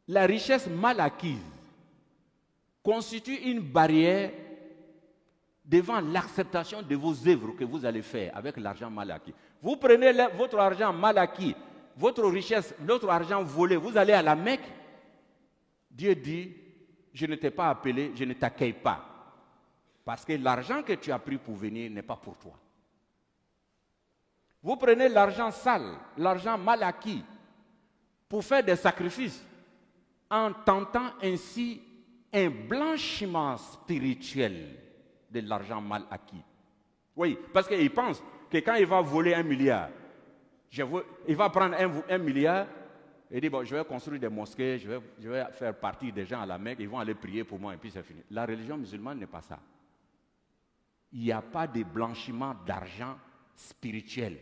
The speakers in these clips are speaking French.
la richesse mal acquise constitue une barrière devant l'acceptation de vos œuvres que vous allez faire avec l'argent mal acquis. Vous prenez votre argent mal acquis, votre richesse, votre argent volé, vous allez à la Mecque. Dieu dit, je ne t'ai pas appelé, je ne t'accueille pas. Parce que l'argent que tu as pris pour venir n'est pas pour toi. Vous prenez l'argent sale, l'argent mal acquis, pour faire des sacrifices, en tentant ainsi un blanchiment spirituel de l'argent mal acquis. Oui, parce qu'il pense que quand il va voler 1 milliard, il va prendre 1 milliard et dire, bon, je vais construire des mosquées, je vais faire partie des gens à la Mecque, ils vont aller prier pour moi et puis c'est fini. La religion musulmane n'est pas ça. Il n'y a pas de blanchiment d'argent spirituel.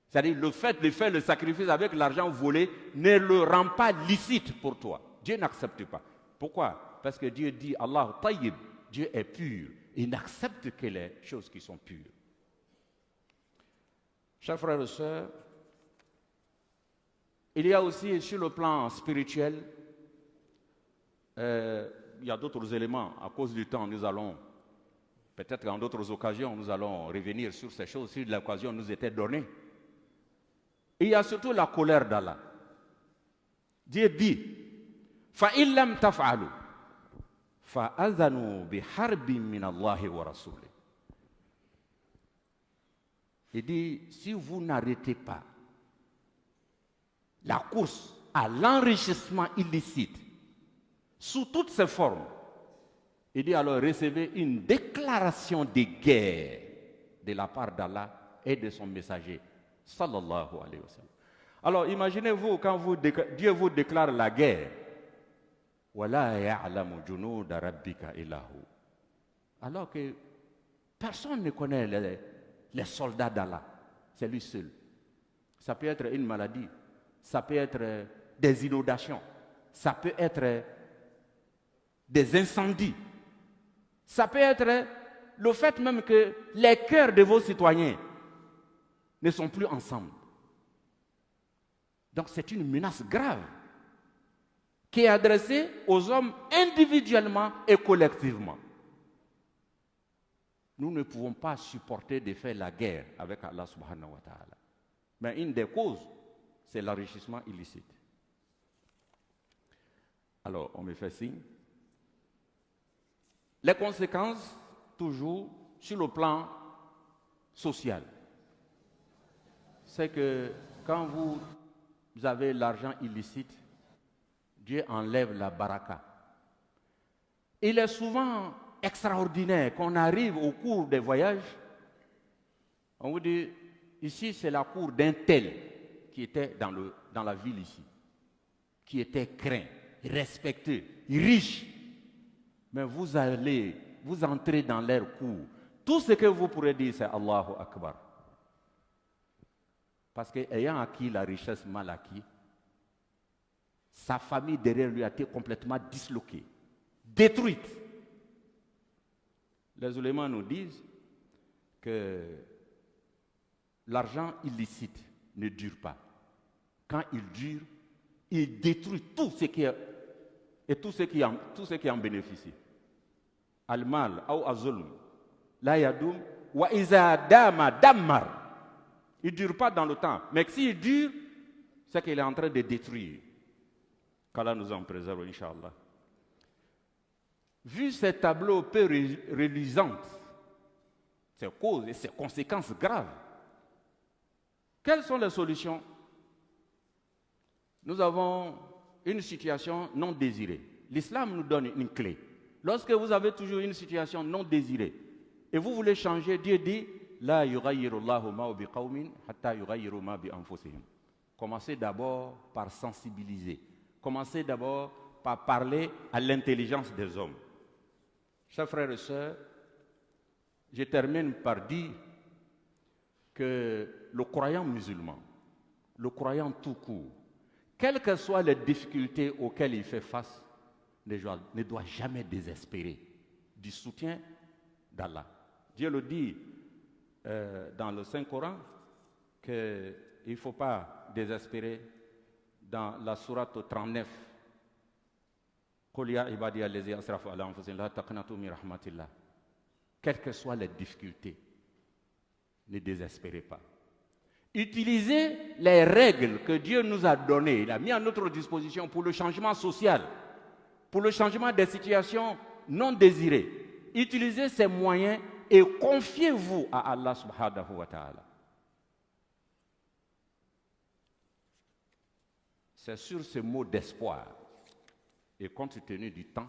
C'est-à-dire le fait de faire le sacrifice avec l'argent volé ne le rend pas licite pour toi. Dieu n'accepte pas. Pourquoi? Parce que Dieu dit, Allah tayyib, Dieu est pur. Il n'accepte que les choses qui sont pures. Chers frères et sœurs, il y a aussi sur le plan spirituel, il y a d'autres éléments. À cause du temps, nous allons, peut-être en d'autres occasions, nous allons revenir sur ces choses si l'occasion nous était donnée. Il y a surtout la colère d'Allah. Dieu dit, فَإِن لَمْ تَفْعَلُوا فَأَذَنُوا بِحَرْبٍ مِّنَ اللَّهِ وَرَسُولِهِ. Il dit, si vous n'arrêtez pas la course à l'enrichissement illicite sous toutes ses formes, il dit alors recevez une déclaration de guerre de la part d'Allah et de son messager, sallallahu alayhi wa sallam. Alors imaginez-vous quand Dieu vous déclare la guerre, وَلَا يَعْلَمُ جُنُودَ رَبِّكَ إِلَّا هُ. Alors que personne ne connaît les soldats d'Allah, c'est lui seul. Ça peut être une maladie, ça peut être des inondations, ça peut être des incendies, ça peut être le fait même que les cœurs de vos citoyens ne sont plus ensemble. Donc c'est une menace grave qui est adressée aux hommes individuellement et collectivement. Nous ne pouvons pas supporter de faire la guerre avec Allah subhanahu wa ta'ala. Mais une des causes, c'est l'enrichissement illicite. Alors, on me fait signe. Les conséquences, toujours, sur le plan social, c'est que quand vous avez l'argent illicite, Dieu enlève la baraka. Il est souvent extraordinaire qu'on arrive au cours des voyages, on vous dit, ici c'est la cour d'un tel qui était dans la ville ici, qui était craint, respecté, riche. Mais vous entrez dans leur cour. Tout ce que vous pourrez dire, c'est Allahu Akbar. Parce qu'ayant acquis la richesse mal acquise, sa famille derrière lui a été complètement disloquée, détruite. Les ulémas nous disent que l'argent illicite ne dure pas. Quand il dure, il détruit tout ce qui est et tout ce qui en bénéficie. Al-mal ou az-zulm la yadoum wa iza dama dammar. Il ne dure pas dans le temps, mais s'il dure, c'est qu'il est en train de détruire. Qu'Allah nous en préserve, Inch'Allah. Vu ces tableaux peu reluisants, ces causes et ces conséquences graves, quelles sont les solutions? Nous avons une situation non désirée. L'islam nous donne une clé. Lorsque vous avez toujours une situation non désirée et vous voulez changer, Dieu dit La yughayyiru Allahu ma bi qawmin hatta yughayyiru ma bi anfusihim. Commencez d'abord par sensibiliser. Commencez d'abord par parler à l'intelligence des hommes. Chers frères et sœurs, je termine par dire que le croyant musulman, le croyant tout court, quelles que soient les difficultés auxquelles il fait face, ne doit jamais désespérer du soutien d'Allah. Dieu le dit dans le Saint-Coran qu'il ne faut pas désespérer. Dans la sourate 39, Quelles que soient les difficultés, ne désespérez pas. Utilisez les règles que Dieu nous a données, il a mis à notre disposition pour le changement social, pour le changement des situations non désirées. Utilisez ces moyens et confiez-vous à Allah subhanahu wa ta'ala. C'est sur ce mot d'espoir, et compte tenu du temps,